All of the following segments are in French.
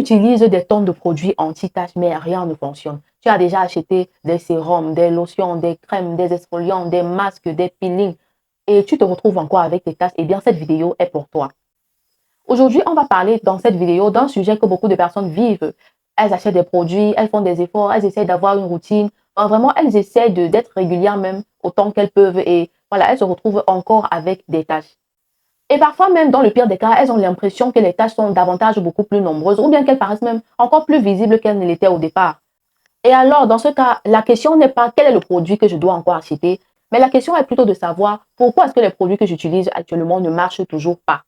utilises des tonnes de produits anti-taches, mais rien ne fonctionne. Tu as déjà acheté des sérums, des lotions, des crèmes, des exfoliants, des masques, des peelings et tu te retrouves encore avec tes taches. Eh bien, cette vidéo est pour toi. Aujourd'hui, on va parler dans cette vidéo d'un sujet que beaucoup de personnes vivent. Elles achètent des produits, elles font des efforts, elles essaient d'avoir une routine. Vraiment, elles essaient d'être régulières même autant qu'elles peuvent et voilà, elles se retrouvent encore avec des taches. Et parfois même, dans le pire des cas, elles ont l'impression que les tâches sont davantage beaucoup plus nombreuses ou bien qu'elles paraissent même encore plus visibles qu'elles ne l'étaient au départ. Et alors, dans ce cas, la question n'est pas quel est le produit que je dois encore acheter, mais la question est plutôt de savoir pourquoi est-ce que les produits que j'utilise actuellement ne marchent toujours pas.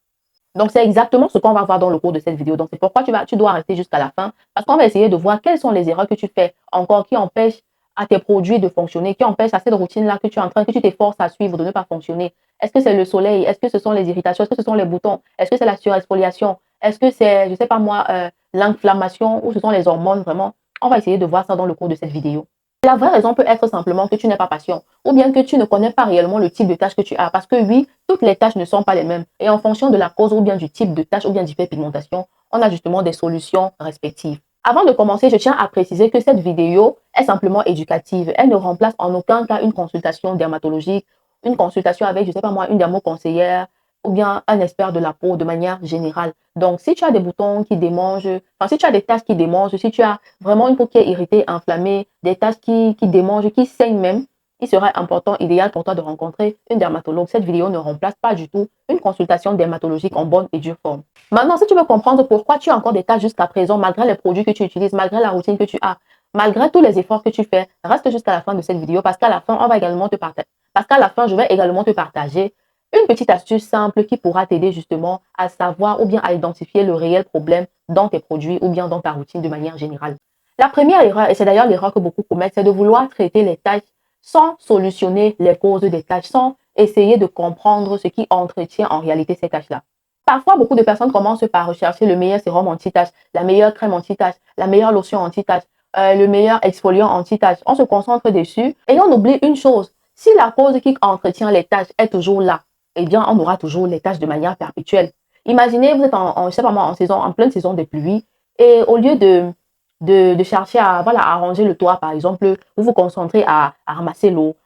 Donc, c'est exactement ce qu'on va voir dans le cours de cette vidéo. Donc, c'est pourquoi tu dois rester jusqu'à la fin parce qu'on va essayer de voir quelles sont les erreurs que tu fais encore qui empêchent à tes produits de fonctionner, qui empêchent à cette routine-là que tu es en train, que tu t'efforces à suivre de ne pas fonctionner. Est-ce que c'est le soleil? Est-ce que ce sont les irritations? Est-ce que ce sont les boutons? Est-ce que c'est la surexfoliation? Est-ce que c'est, je ne sais pas moi, l'inflammation ou ce sont les hormones vraiment? On va essayer de voir ça dans le cours de cette vidéo. La vraie raison peut être simplement que tu n'es pas patient ou bien que tu ne connais pas réellement le type de tâche que tu as. Parce que oui, toutes les tâches ne sont pas les mêmes. Et en fonction de la cause ou bien du type de tâche ou bien d'hyperpigmentation, on a justement des solutions respectives. Avant de commencer, je tiens à préciser que cette vidéo est simplement éducative. Elle ne remplace en aucun cas une consultation dermatologique, une consultation avec, je ne sais pas moi, une dermoconseillère ou bien un expert de la peau de manière générale. Donc, si tu as des boutons qui démangent, enfin, si tu as des taches qui démangent, si tu as vraiment une peau qui est irritée, inflammée, des taches qui démangent, qui saignent même, il serait important, idéal pour toi de rencontrer une dermatologue. Cette vidéo ne remplace pas du tout une consultation dermatologique en bonne et due forme. Maintenant, si tu veux comprendre pourquoi tu as encore des taches jusqu'à présent, malgré les produits que tu utilises, malgré la routine que tu as, malgré tous les efforts que tu fais, reste jusqu'à la fin de cette vidéo parce qu'à la fin, on va également te partager. Parce qu'à la fin, je vais également te partager une petite astuce simple qui pourra t'aider justement à savoir ou bien à identifier le réel problème dans tes produits ou bien dans ta routine de manière générale. La première erreur, et c'est d'ailleurs l'erreur que beaucoup commettent, c'est de vouloir traiter les taches sans solutionner les causes des taches, sans essayer de comprendre ce qui entretient en réalité ces taches-là. Parfois, beaucoup de personnes commencent par rechercher le meilleur sérum anti-tache, la meilleure crème anti-tache, la meilleure lotion anti-tache, le meilleur exfoliant anti-tache. On se concentre dessus et on oublie une chose. Si la cause qui entretient les taches est toujours là, eh bien, on aura toujours les taches de manière perpétuelle. Imaginez, vous êtes je sais pas moi, en pleine saison des pluies et au lieu de chercher à, voilà, arranger le toit, par exemple, vous vous concentrez à ramasser l'eau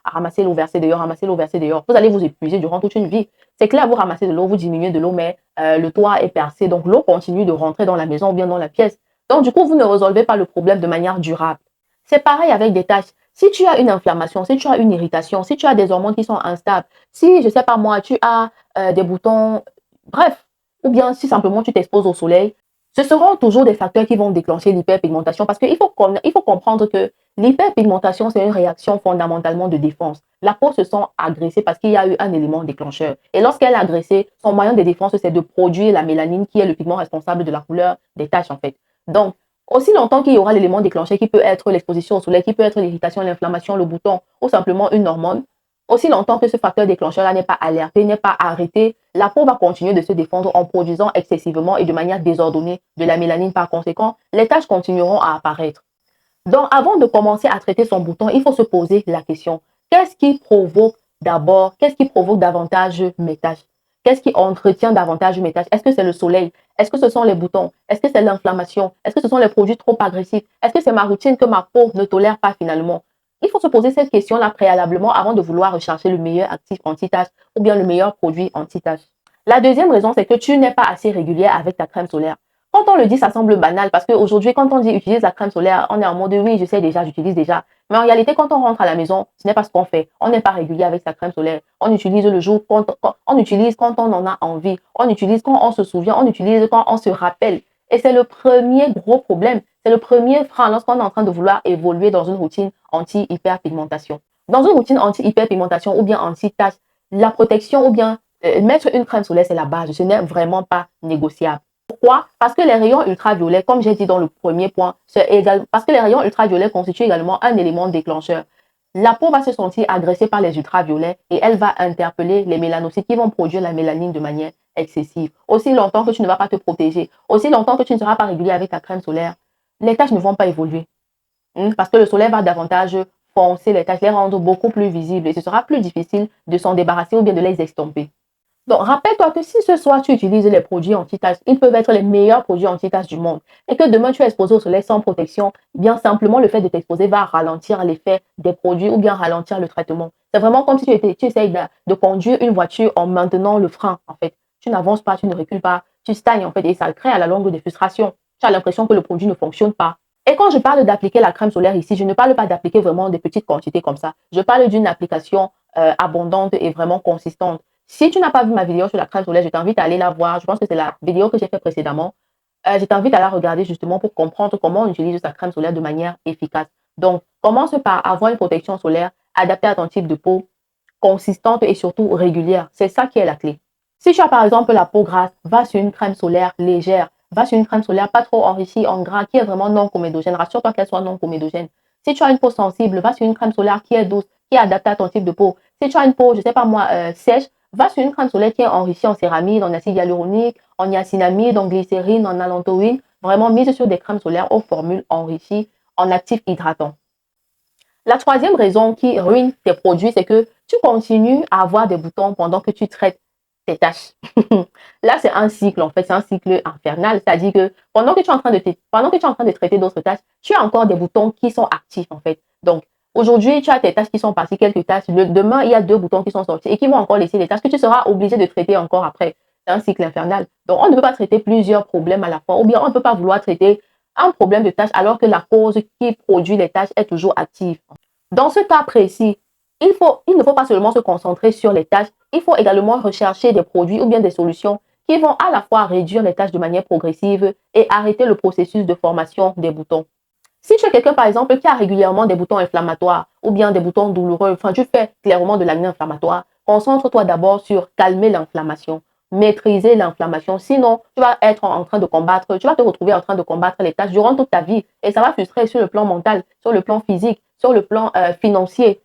versée dehors, ramasser l'eau versée dehors. Vous allez vous épuiser durant toute une vie. C'est clair, vous ramassez de l'eau, vous diminuez de l'eau, mais le toit est percé. Donc, l'eau continue de rentrer dans la maison ou bien dans la pièce. Donc, du coup, vous ne résolvez pas le problème de manière durable. C'est pareil avec des taches. Si tu as une inflammation, si tu as une irritation, si tu as des hormones qui sont instables, si, je ne sais pas moi, tu as des boutons, bref, ou bien si simplement tu t'exposes au soleil, ce seront toujours des facteurs qui vont déclencher l'hyperpigmentation parce qu'il faut comprendre que l'hyperpigmentation, c'est une réaction fondamentalement de défense. La peau se sent agressée parce qu'il y a eu un élément déclencheur. Et lorsqu'elle est agressée, son moyen de défense, c'est de produire la mélanine qui est le pigment responsable de la couleur des taches en fait. Donc, aussi longtemps qu'il y aura l'élément déclencheur qui peut être l'exposition au soleil, qui peut être l'irritation, l'inflammation, le bouton ou simplement une hormone, aussi longtemps que ce facteur déclencheur-là n'est pas alerté, n'est pas arrêté, la peau va continuer de se défendre en produisant excessivement et de manière désordonnée de la mélanine. Par conséquent, les taches continueront à apparaître. Donc, avant de commencer à traiter son bouton, il faut se poser la question. Qu'est-ce qui provoque davantage mes taches? Qu'est-ce qui entretient davantage mes taches? Est-ce que c'est le soleil? Est-ce que ce sont les boutons? Est-ce que c'est l'inflammation? Est-ce que ce sont les produits trop agressifs? Est-ce que c'est ma routine que ma peau ne tolère pas finalement? Il faut se poser cette question-là préalablement avant de vouloir rechercher le meilleur actif anti-tache ou bien le meilleur produit anti-tache. La deuxième raison, c'est que tu n'es pas assez régulière avec ta crème solaire. Quand on le dit, ça semble banal parce qu'aujourd'hui, quand on dit utilise la crème solaire, on est en mode oui, je sais déjà, j'utilise déjà. Mais en réalité, quand on rentre à la maison, ce n'est pas ce qu'on fait. On n'est pas régulier avec sa crème solaire. On utilise le jour, on utilise quand on en a envie. On utilise quand on se souvient, on utilise quand on se rappelle. Et c'est le premier gros problème. C'est le premier frein lorsqu'on est en train de vouloir évoluer dans une routine anti-hyperpigmentation. Dans une routine anti-hyperpigmentation ou bien anti-tache, la protection ou bien mettre une crème solaire, c'est la base. Ce n'est vraiment pas négociable. Pourquoi? Parce que les rayons ultraviolets, comme j'ai dit dans le premier point, parce que les rayons ultraviolets constituent également un élément déclencheur. La peau va se sentir agressée par les ultraviolets et elle va interpeller les mélanocytes qui vont produire la mélanine de manière excessive. Aussi longtemps que tu ne vas pas te protéger, aussi longtemps que tu ne seras pas régulier avec ta crème solaire, les taches ne vont pas évoluer. Parce que le soleil va davantage foncer les taches, les rendre beaucoup plus visibles et ce sera plus difficile de s'en débarrasser ou bien de les estomper. Donc, rappelle-toi que si ce soir tu utilises les produits anti-taches, ils peuvent être les meilleurs produits anti-taches du monde. Et que demain tu es exposé au soleil sans protection, bien simplement le fait de t'exposer va ralentir l'effet des produits ou bien ralentir le traitement. C'est vraiment comme si tu essayes de conduire une voiture en maintenant le frein, en fait. Tu n'avances pas, tu ne recules pas, tu stagnes, en fait, et ça crée à la longue des frustrations. Tu as l'impression que le produit ne fonctionne pas. Et quand je parle d'appliquer la crème solaire ici, je ne parle pas d'appliquer vraiment des petites quantités comme ça. Je parle d'une application abondante et vraiment consistante. Si tu n'as pas vu ma vidéo sur la crème solaire, je t'invite à aller la voir. Je pense que c'est la vidéo que j'ai fait précédemment. Je t'invite à la regarder justement pour comprendre comment on utilise sa crème solaire de manière efficace. Donc, commence par avoir une protection solaire adaptée à ton type de peau, consistante et surtout régulière. C'est ça qui est la clé. Si tu as par exemple la peau grasse, va sur une crème solaire légère. Va sur une crème solaire pas trop enrichie en gras, qui est vraiment non comédogène. Rassure-toi qu'elle soit non comédogène. Si tu as une peau sensible, va sur une crème solaire qui est douce, qui est adaptée à ton type de peau. Si tu as une peau, je ne sais pas moi, sèche, va sur une crème solaire qui est enrichie en céramide, en acide hyaluronique, en niacinamide, en glycérine, en allantoïne. Vraiment mise sur des crèmes solaires aux formules enrichies en actifs hydratants. La troisième raison qui ruine tes produits, c'est que tu continues à avoir des boutons pendant que tu traites tes tâches. Là, c'est un cycle, en fait, c'est un cycle infernal. C'est-à-dire que pendant que tu es en train de traiter d'autres tâches, tu as encore des boutons qui sont actifs, en fait. Donc, aujourd'hui, tu as tes tâches qui sont parties, quelques tâches. Demain, il y a 2 boutons qui sont sortis et qui vont encore laisser les tâches que tu seras obligé de traiter encore après. C'est un cycle infernal. Donc, on ne peut pas traiter plusieurs problèmes à la fois, ou bien on ne peut pas vouloir traiter un problème de tâche alors que la cause qui produit les tâches est toujours active. Dans ce cas précis, il ne faut pas seulement se concentrer sur les tâches, il faut également rechercher des produits ou bien des solutions qui vont à la fois réduire les tâches de manière progressive et arrêter le processus de formation des boutons. Si tu es quelqu'un, par exemple, qui a régulièrement des boutons inflammatoires ou bien des boutons douloureux, enfin, tu fais clairement de l'acné inflammatoire, concentre-toi d'abord sur calmer l'inflammation, maîtriser l'inflammation. Sinon, tu vas être en train de combattre, tu vas te retrouver en train de combattre les tâches durant toute ta vie et ça va frustrer sur le plan mental, sur le plan physique, sur le plan financier.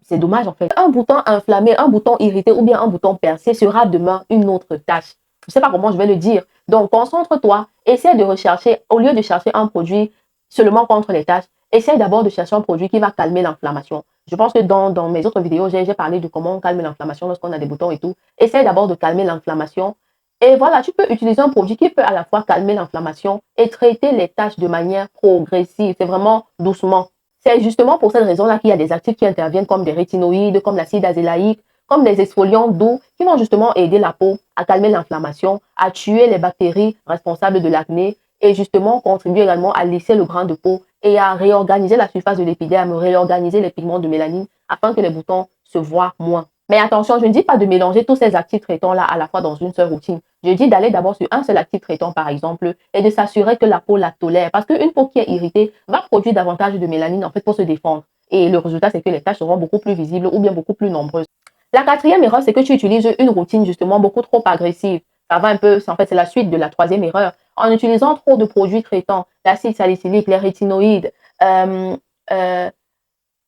C'est dommage en fait. Un bouton inflammé, un bouton irrité ou bien un bouton percé sera demain une autre tâche. Je ne sais pas comment je vais le dire. Donc, concentre-toi, essaie de rechercher, au lieu de chercher un produit seulement contre les tâches, essaie d'abord de chercher un produit qui va calmer l'inflammation. Je pense que dans mes autres vidéos, j'ai parlé de comment on calme l'inflammation lorsqu'on a des boutons et tout. Essaie d'abord de calmer l'inflammation. Et voilà, tu peux utiliser un produit qui peut à la fois calmer l'inflammation et traiter les tâches de manière progressive. C'est vraiment doucement. C'est justement pour cette raison-là qu'il y a des actifs qui interviennent comme des rétinoïdes, comme l'acide azélaïque, comme des exfoliants doux qui vont justement aider la peau à calmer l'inflammation, à tuer les bactéries responsables de l'acné et justement contribuer également à lisser le grain de peau et à réorganiser la surface de l'épiderme, réorganiser les pigments de mélanine afin que les boutons se voient moins. Mais attention, je ne dis pas de mélanger tous ces actifs traitants-là à la fois dans une seule routine. Je dis d'aller d'abord sur un seul actif traitant, par exemple, et de s'assurer que la peau la tolère. Parce qu'une peau qui est irritée va produire davantage de mélanine, en fait, pour se défendre. Et le résultat, c'est que les taches seront beaucoup plus visibles ou bien beaucoup plus nombreuses. La quatrième erreur, c'est que tu utilises une routine, justement, beaucoup trop agressive. Ça va un peu, en fait, c'est la suite de la troisième erreur. En utilisant trop de produits traitants, l'acide salicylique, les rétinoïdes, euh, euh,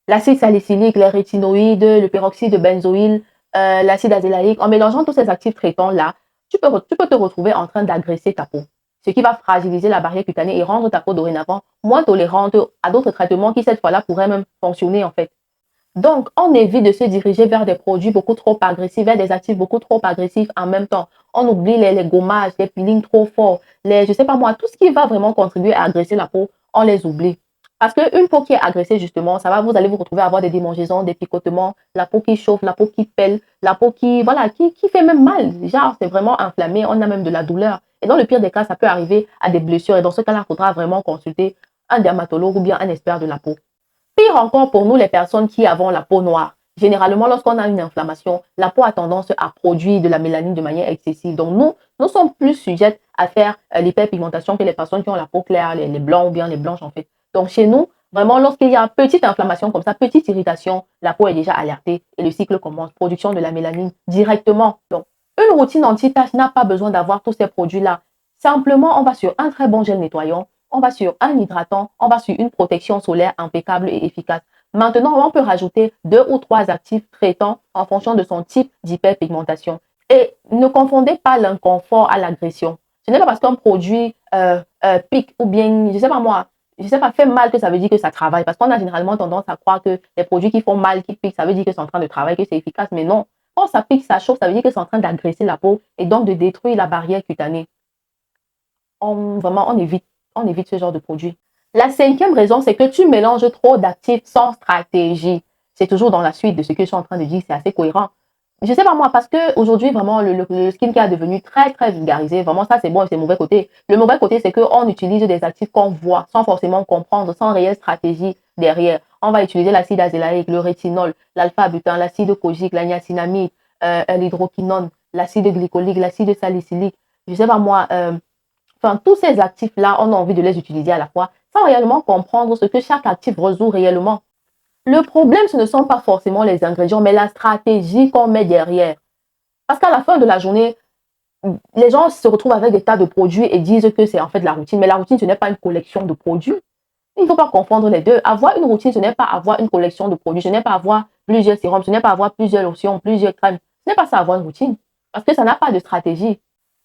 l'acide salicylique, les rétinoïdes, le peroxyde de benzoïle, l'acide azélaïque, en mélangeant tous ces actifs traitants-là, tu peux te retrouver en train d'agresser ta peau, ce qui va fragiliser la barrière cutanée et rendre ta peau dorénavant moins tolérante à d'autres traitements qui, cette fois-là, pourraient même fonctionner en fait. Donc, on évite de se diriger vers des produits beaucoup trop agressifs, vers des actifs beaucoup trop agressifs en même temps. On oublie les gommages, les peelings trop forts, je sais pas moi, tout ce qui va vraiment contribuer à agresser la peau, on les oublie. Parce qu'une peau qui est agressée, justement, vous allez vous retrouver à avoir des démangeaisons, des picotements, la peau qui chauffe, la peau qui pèle, la peau qui, voilà, qui fait même mal. Genre, c'est vraiment inflammé, on a même de la douleur. Et dans le pire des cas, ça peut arriver à des blessures. Et dans ce cas-là, il faudra vraiment consulter un dermatologue ou bien un expert de la peau. Pire encore pour nous, les personnes qui avons la peau noire. Généralement, lorsqu'on a une inflammation, la peau a tendance à produire de la mélanine de manière excessive. Donc, nous sommes plus sujettes à faire l'hyperpigmentation que les personnes qui ont la peau claire, les blancs ou bien les blanches en fait. Donc, chez nous, vraiment, lorsqu'il y a une petite inflammation comme ça, petite irritation, la peau est déjà alertée et le cycle commence. Production de la mélanine directement. Donc, une routine anti-tache n'a pas besoin d'avoir tous ces produits-là. Simplement, on va sur un très bon gel nettoyant, on va sur un hydratant, on va sur une protection solaire impeccable et efficace. Maintenant, on peut rajouter 2 ou 3 actifs traitants en fonction de son type d'hyperpigmentation. Et ne confondez pas l'inconfort à l'agression. Ce n'est pas parce qu'un produit pique ou bien, je sais pas moi, je sais pas, fait mal que ça veut dire que ça travaille. Parce qu'on a généralement tendance à croire que les produits qui font mal, qui piquent, ça veut dire que c'est en train de travailler, que c'est efficace. Mais non, Quand ça pique, ça chauffe, ça veut dire que c'est en train d'agresser la peau et donc de détruire la barrière cutanée. Vraiment, on évite ce genre de produit. La cinquième raison, c'est que tu mélanges trop d'actifs sans stratégie. C'est toujours dans la suite de ce que je suis en train de dire, c'est assez cohérent. Je sais pas moi, parce que aujourd'hui, vraiment, le skincare est devenu très, très vulgarisé. Vraiment, ça, c'est bon et c'est le mauvais côté. Le mauvais côté, c'est qu'on utilise des actifs qu'on voit sans forcément comprendre, sans réelle stratégie derrière. On va utiliser l'acide azélaïque, le rétinol, l'alpha-butin, l'acide kojique, la niacinamide, l'hydroquinone, l'acide glycolique, l'acide salicylique. Je sais pas moi, enfin, tous ces actifs-là, on a envie de les utiliser à la fois sans réellement comprendre ce que chaque actif résout réellement. Le problème, ce ne sont pas forcément les ingrédients, mais la stratégie qu'on met derrière. Parce qu'à la fin de la journée, les gens se retrouvent avec des tas de produits et disent que c'est en fait la routine. Mais la routine, ce n'est pas une collection de produits. Il ne faut pas confondre les deux. Avoir une routine, ce n'est pas avoir une collection de produits. Ce n'est pas avoir plusieurs sérums, ce n'est pas avoir plusieurs lotions, plusieurs crèmes. Ce n'est pas ça avoir une routine. Parce que ça n'a pas de stratégie.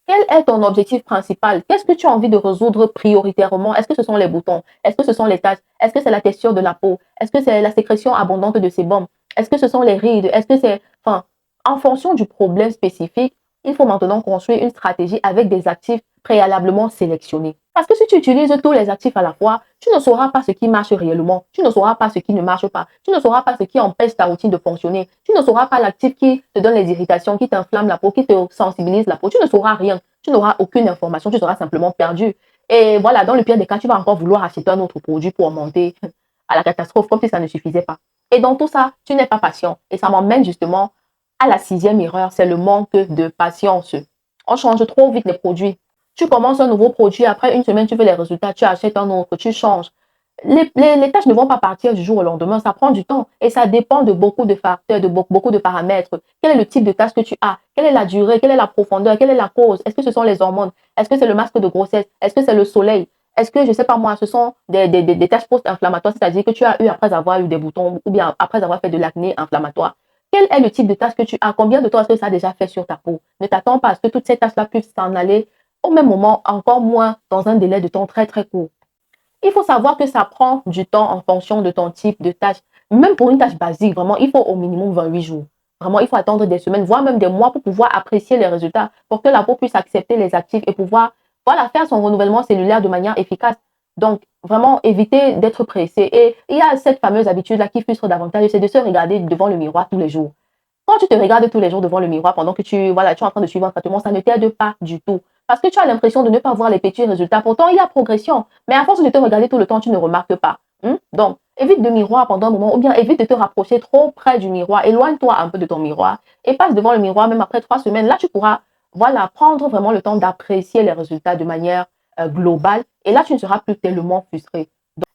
Quel est ton objectif principal? Qu'est-ce que tu as envie de résoudre prioritairement? Est-ce que ce sont les boutons? Est-ce que ce sont les taches? Est-ce que c'est la texture de la peau? Est-ce que c'est la sécrétion abondante de sébum? Est-ce que ce sont les rides? Est-ce que c'est... Enfin, en fonction du problème spécifique, il faut maintenant construire une stratégie avec des actifs préalablement sélectionnés. Parce que si tu utilises tous les actifs à la fois, tu ne sauras pas ce qui marche réellement. Tu ne sauras pas ce qui ne marche pas. Tu ne sauras pas ce qui empêche ta routine de fonctionner. Tu ne sauras pas l'actif qui te donne les irritations, qui t'inflamme la peau, qui te sensibilise la peau. Tu ne sauras rien. Tu n'auras aucune information. Tu seras simplement perdu. Et voilà, dans le pire des cas, tu vas encore vouloir acheter un autre produit pour monter à la catastrophe, comme si ça ne suffisait pas. Et dans tout ça, tu n'es pas patient. Et ça m'emmène justement à la sixième erreur, c'est le manque de patience. On change trop vite les produits. Tu commences un nouveau produit, après une semaine, tu veux les résultats, tu achètes un autre, tu changes. Les tâches ne vont pas partir du jour au lendemain, ça prend du temps et ça dépend de beaucoup de facteurs, de beaucoup de paramètres. Quel est le type de tâche que tu as? Quelle est la durée? Quelle est la profondeur? Quelle est la cause? Est-ce que ce sont les hormones? Est-ce que c'est le masque de grossesse? Est-ce que c'est le soleil? Est-ce que, je ne sais pas moi, ce sont des tâches post-inflammatoires, c'est-à-dire que tu as eu après avoir eu des boutons ou bien après avoir fait de l'acné inflammatoire? Quel est le type de tâche que tu as? Combien de temps est-ce que ça a déjà fait sur ta peau? Ne t'attends pas à ce que toutes ces tâches-là puissent s'en aller au même moment, encore moins dans un délai de temps très très court. Il faut savoir que ça prend du temps en fonction de ton type de tâche. Même pour une tâche basique, vraiment, il faut au minimum 28 jours. Vraiment, il faut attendre des semaines, voire même des mois pour pouvoir apprécier les résultats, pour que la peau puisse accepter les actifs et pouvoir voilà, faire son renouvellement cellulaire de manière efficace. Donc, vraiment, éviter d'être pressé. Et il y a cette fameuse habitude-là qui frustre davantage, c'est de se regarder devant le miroir tous les jours. Quand tu te regardes tous les jours devant le miroir pendant que voilà, tu es en train de suivre un traitement, ça ne t'aide pas du tout. Parce que tu as l'impression de ne pas voir les petits résultats. Pourtant, il y a progression. Mais à force de te regarder tout le temps, tu ne remarques pas. Donc, évite le miroir pendant un moment ou bien évite de te rapprocher trop près du miroir. Éloigne-toi un peu de ton miroir et passe devant le miroir même après 3 semaines. Là, tu pourras voilà, prendre vraiment le temps d'apprécier les résultats de manière globale. Et là, tu ne seras plus tellement frustré.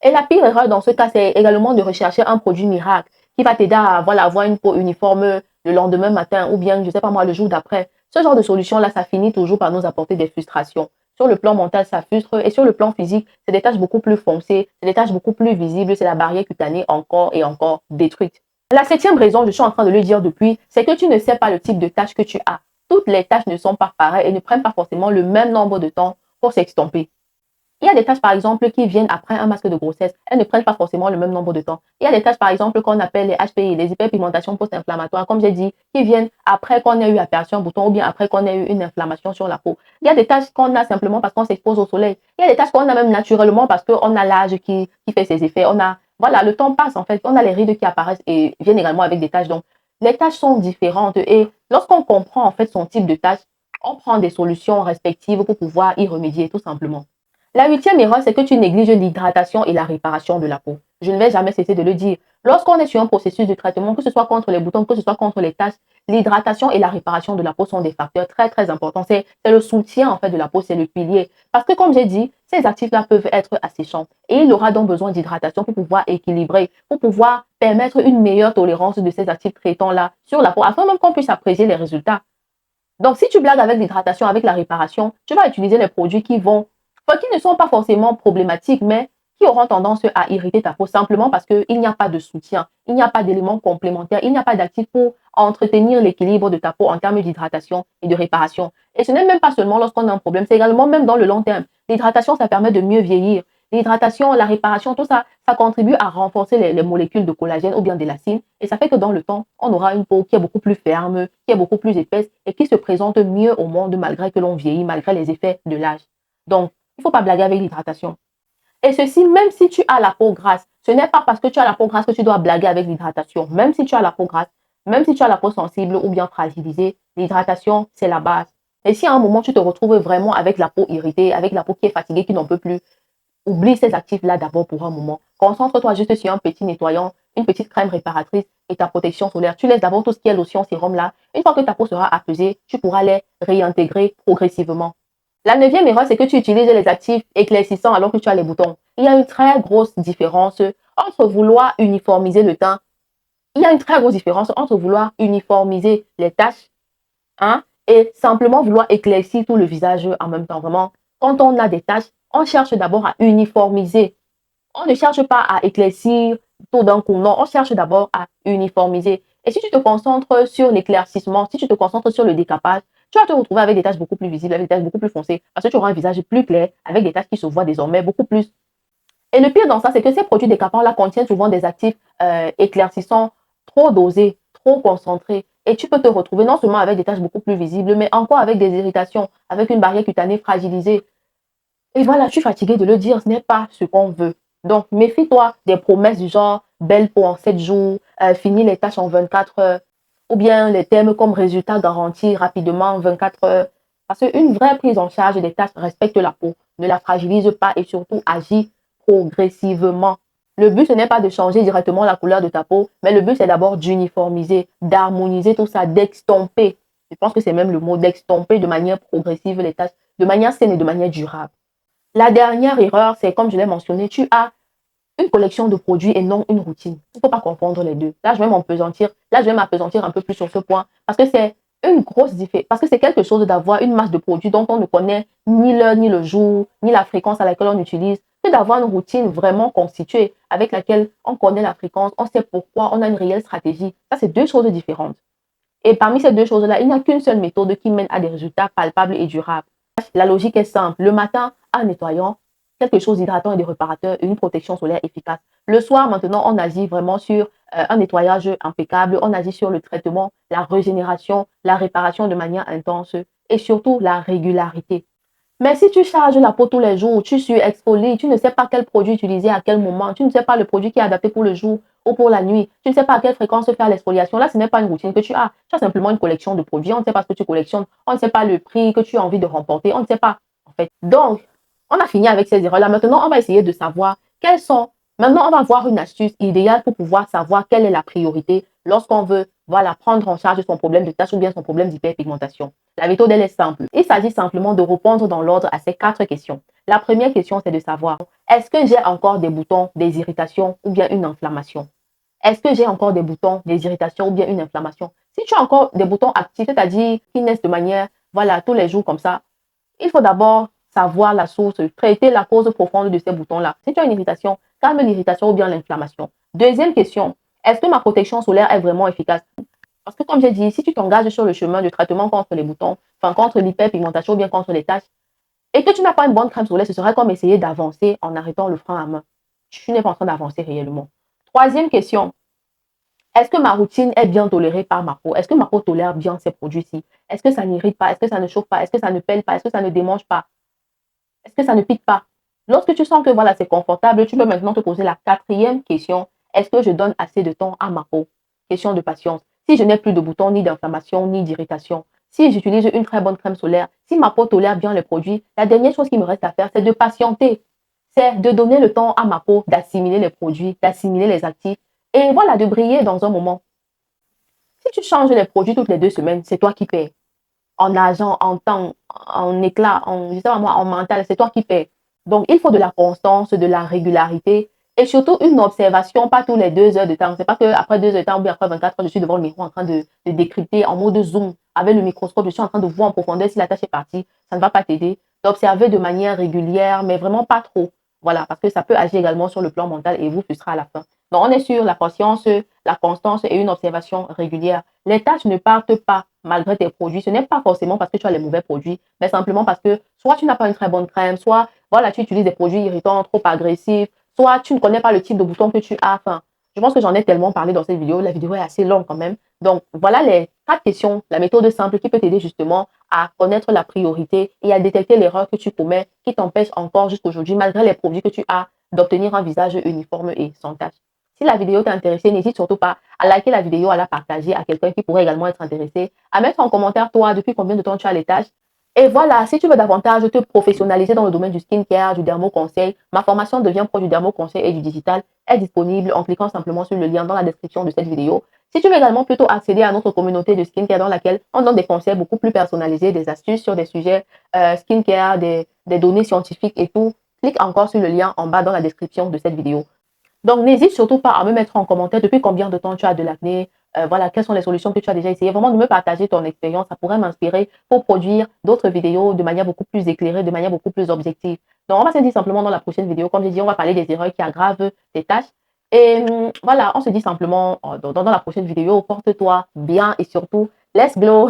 Et la pire erreur dans ce cas, c'est également de rechercher un produit miracle qui va t'aider à voilà, avoir une peau uniforme le lendemain matin ou bien, je ne sais pas moi, le jour d'après. Ce genre de solution-là, ça finit toujours par nous apporter des frustrations. Sur le plan mental, ça frustre et sur le plan physique, c'est des tâches beaucoup plus foncées, c'est des tâches beaucoup plus visibles, c'est la barrière cutanée encore et encore détruite. La septième raison, je suis en train de le dire depuis, c'est que tu ne sais pas le type de tâches que tu as. Toutes les tâches ne sont pas pareilles et ne prennent pas forcément le même nombre de temps pour s'extomper. Il y a des tâches, par exemple, qui viennent après un masque de grossesse. Elles ne prennent pas forcément le même nombre de temps. Il y a des tâches, par exemple, qu'on appelle les HPI, les hyperpigmentations post-inflammatoires, comme j'ai dit, qui viennent après qu'on ait eu aperçu un bouton ou bien après qu'on ait eu une inflammation sur la peau. Il y a des tâches qu'on a simplement parce qu'on s'expose au soleil. Il y a des tâches qu'on a même naturellement parce qu'on a l'âge qui fait ses effets. Voilà, le temps passe, en fait. On a les rides qui apparaissent et viennent également avec des tâches. Donc, les tâches sont différentes et lorsqu'on comprend, en fait, son type de tâche, on prend des solutions respectives pour pouvoir y remédier, tout simplement. La huitième erreur, c'est que tu négliges l'hydratation et la réparation de la peau. Je ne vais jamais cesser de le dire. Lorsqu'on est sur un processus de traitement, que ce soit contre les boutons, que ce soit contre les taches, l'hydratation et la réparation de la peau sont des facteurs très très importants. C'est le soutien en fait de la peau, c'est le pilier. Parce que comme j'ai dit, ces actifs-là peuvent être asséchants. Et il aura donc besoin d'hydratation pour pouvoir équilibrer, pour pouvoir permettre une meilleure tolérance de ces actifs traitants-là sur la peau, afin même qu'on puisse apprécier les résultats. Donc si tu blagues avec l'hydratation, avec la réparation, tu vas utiliser les produits qui ne sont pas forcément problématiques, mais qui auront tendance à irriter ta peau simplement parce qu'il n'y a pas de soutien, il n'y a pas d'éléments complémentaires, il n'y a pas d'actifs pour entretenir l'équilibre de ta peau en termes d'hydratation et de réparation. Et ce n'est même pas seulement lorsqu'on a un problème, c'est également même dans le long terme. L'hydratation, ça permet de mieux vieillir. L'hydratation, la réparation, tout ça, ça contribue à renforcer les molécules de collagène ou bien d'élastine. Et ça fait que dans le temps, on aura une peau qui est beaucoup plus ferme, qui est beaucoup plus épaisse et qui se présente mieux au monde malgré que l'on vieillit, malgré les effets de l'âge. Donc, il ne faut pas blaguer avec l'hydratation. Et ceci, même si tu as la peau grasse, ce n'est pas parce que tu as la peau grasse que tu dois blaguer avec l'hydratation. Même si tu as la peau grasse, même si tu as la peau sensible ou bien fragilisée, l'hydratation, c'est la base. Et si à un moment, tu te retrouves vraiment avec la peau irritée, avec la peau qui est fatiguée, qui n'en peut plus, oublie ces actifs-là d'abord pour un moment. Concentre-toi juste sur un petit nettoyant, une petite crème réparatrice et ta protection solaire. Tu laisses d'abord tout ce qui est lotion, sérum là. Une fois que ta peau sera apaisée, tu pourras les réintégrer progressivement. La neuvième erreur, c'est que tu utilises les actifs éclaircissants alors que tu as les boutons. Il y a une très grosse différence entre vouloir uniformiser le teint. Il y a une très grosse différence entre vouloir uniformiser les taches, hein, et simplement vouloir éclaircir tout le visage en même temps. Vraiment, quand on a des taches, on cherche d'abord à uniformiser. On ne cherche pas à éclaircir tout d'un coup. Non, on cherche d'abord à uniformiser. Et si tu te concentres sur l'éclaircissement, si tu te concentres sur le décapage, tu vas te retrouver avec des taches beaucoup plus visibles, avec des taches beaucoup plus foncées, parce que tu auras un visage plus clair, avec des taches qui se voient désormais beaucoup plus. Et le pire dans ça, c'est que ces produits décapants-là contiennent souvent des actifs éclaircissants trop dosés, trop concentrés. Et tu peux te retrouver non seulement avec des taches beaucoup plus visibles, mais encore avec des irritations, avec une barrière cutanée fragilisée. Et voilà, je suis fatiguée de le dire, ce n'est pas ce qu'on veut. Donc, méfie-toi des promesses du genre belle peau en 7 jours, finis les tâches en 24 heures, ou bien les termes comme résultat garanti rapidement en 24 heures. Parce qu'une vraie prise en charge des tâches respecte la peau, ne la fragilise pas et surtout agit progressivement. Le but, ce n'est pas de changer directement la couleur de ta peau, mais le but, c'est d'abord d'uniformiser, d'harmoniser tout ça, d'extomper. Je pense que c'est même le mot d'extomper de manière progressive les tâches, de manière saine et de manière durable. La dernière erreur, c'est comme je l'ai mentionné, tu as une collection de produits et non une routine. Il ne faut pas confondre les deux. Là, je vais m'apesantir. Là, je vais m'apesantir un peu plus sur ce point parce que c'est une grosse différence. Parce que c'est quelque chose d'avoir une masse de produits dont on ne connaît ni l'heure, ni le jour, ni la fréquence à laquelle on utilise, que d'avoir une routine vraiment constituée avec laquelle on connaît la fréquence, on sait pourquoi, on a une réelle stratégie. Ça, c'est deux choses différentes. Et parmi ces deux choses-là, il n'y a qu'une seule méthode qui mène à des résultats palpables et durables. La logique est simple. Le matin, en nettoyant, quelque chose d'hydratant et de réparateur et une protection solaire efficace. Le soir, maintenant, on agit vraiment sur un nettoyage impeccable. On agit sur le traitement, la régénération, la réparation de manière intense et surtout la régularité. Mais si tu charges la peau tous les jours, tu surexfolies, tu ne sais pas quel produit utiliser à quel moment, tu ne sais pas le produit qui est adapté pour le jour ou pour la nuit, tu ne sais pas à quelle fréquence faire l'exfoliation, là, ce n'est pas une routine que tu as. Tu as simplement une collection de produits, on ne sait pas ce que tu collectionnes, on ne sait pas le prix que tu as envie de remporter, on ne sait pas, en fait. Donc, on a fini avec ces erreurs-là. Maintenant, on va essayer de savoir quelles sont. Maintenant, on va voir une astuce idéale pour pouvoir savoir quelle est la priorité lorsqu'on veut, voilà, prendre en charge son problème de tache ou bien son problème d'hyperpigmentation. La méthode, elle est simple. Il s'agit simplement de répondre dans l'ordre à ces 4 questions. La première question, c'est de savoir, est-ce que j'ai encore des boutons, des irritations ou bien une inflammation? Est-ce que j'ai encore des boutons, des irritations ou bien une inflammation? Si tu as encore des boutons actifs, c'est-à-dire qui naissent de manière, voilà, tous les jours comme ça, il faut d'abord savoir la source, traiter la cause profonde de ces boutons-là. Si tu as une irritation, calme l'irritation ou bien l'inflammation. Deuxième question, est-ce que ma protection solaire est vraiment efficace? Parce que comme j'ai dit, si tu t'engages sur le chemin de traitement contre les boutons, enfin contre l'hyperpigmentation ou bien contre les taches, et que tu n'as pas une bonne crème solaire, ce serait comme essayer d'avancer en arrêtant le frein à main. Tu n'es pas en train d'avancer réellement. Troisième question, est-ce que ma routine est bien tolérée par ma peau? Est-ce que ma peau tolère bien ces produits-ci? Est-ce que ça n'irrite pas? Est-ce que ça ne chauffe pas? Est-ce que ça ne pèle pas? Est-ce que ça ne démange pas? Est-ce que ça ne pique pas? Lorsque tu sens que voilà, c'est confortable, tu peux maintenant te poser la quatrième question. Est-ce que je donne assez de temps à ma peau? Question de patience. Si je n'ai plus de boutons, ni d'inflammation, ni d'irritation, si j'utilise une très bonne crème solaire, si ma peau tolère bien les produits, la dernière chose qui me reste à faire, c'est de patienter. C'est de donner le temps à ma peau d'assimiler les produits, d'assimiler les actifs et voilà, de briller dans un moment. Si tu changes les produits toutes les 2 semaines, c'est toi qui paies en argent, en temps, en éclat, en, je sais pas moi, en mental, c'est toi qui paies. Donc, il faut de la constance, de la régularité et surtout une observation, pas tous les 2 heures de temps. C'est pas qu'après 2 heures de temps ou bien après 24 heures, je suis devant le miroir en train de décrypter en mode zoom avec le microscope. Je suis en train de voir en profondeur si la tâche est partie. Ça ne va pas t'aider. D'observer de manière régulière, mais vraiment pas trop. Voilà, parce que ça peut agir également sur le plan mental et vous frustrera à la fin. Donc, on est sur la patience, la constance et une observation régulière. Les tâches ne partent pas malgré tes produits. Ce n'est pas forcément parce que tu as les mauvais produits, mais simplement parce que soit tu n'as pas une très bonne crème, soit voilà, tu utilises des produits irritants, trop agressifs, soit tu ne connais pas le type de bouton que tu as. Enfin, je pense que j'en ai tellement parlé dans cette vidéo. La vidéo est assez longue quand même. Donc, voilà les 4 questions, la méthode simple qui peut t'aider justement à connaître la priorité et à détecter l'erreur que tu commets qui t'empêche encore jusqu'aujourd'hui, malgré les produits que tu as, d'obtenir un visage uniforme et sans tache. Si la vidéo t'a intéressé, n'hésite surtout pas à liker la vidéo, à la partager à quelqu'un qui pourrait également être intéressé, à mettre en commentaire toi depuis combien de temps tu as les tâches. Et voilà, si tu veux davantage te professionnaliser dans le domaine du skincare, du dermo-conseil, ma formation devient pro du dermo-conseil et du digital est disponible en cliquant simplement sur le lien dans la description de cette vidéo. Si tu veux également plutôt accéder à notre communauté de skincare dans laquelle on donne des conseils beaucoup plus personnalisés, des astuces sur des sujets skincare, des données scientifiques et tout, clique encore sur le lien en bas dans la description de cette vidéo. Donc, n'hésite surtout pas à me mettre en commentaire depuis combien de temps tu as de l'acné, voilà, quelles sont les solutions que tu as déjà essayées. Vraiment, de me partager ton expérience, ça pourrait m'inspirer pour produire d'autres vidéos de manière beaucoup plus éclairée, de manière beaucoup plus objective. Donc, on va se dire simplement dans la prochaine vidéo, comme j'ai dit, on va parler des erreurs qui aggravent tes tâches. Et voilà, on se dit simplement dans la prochaine vidéo, porte-toi bien et surtout, let's glow!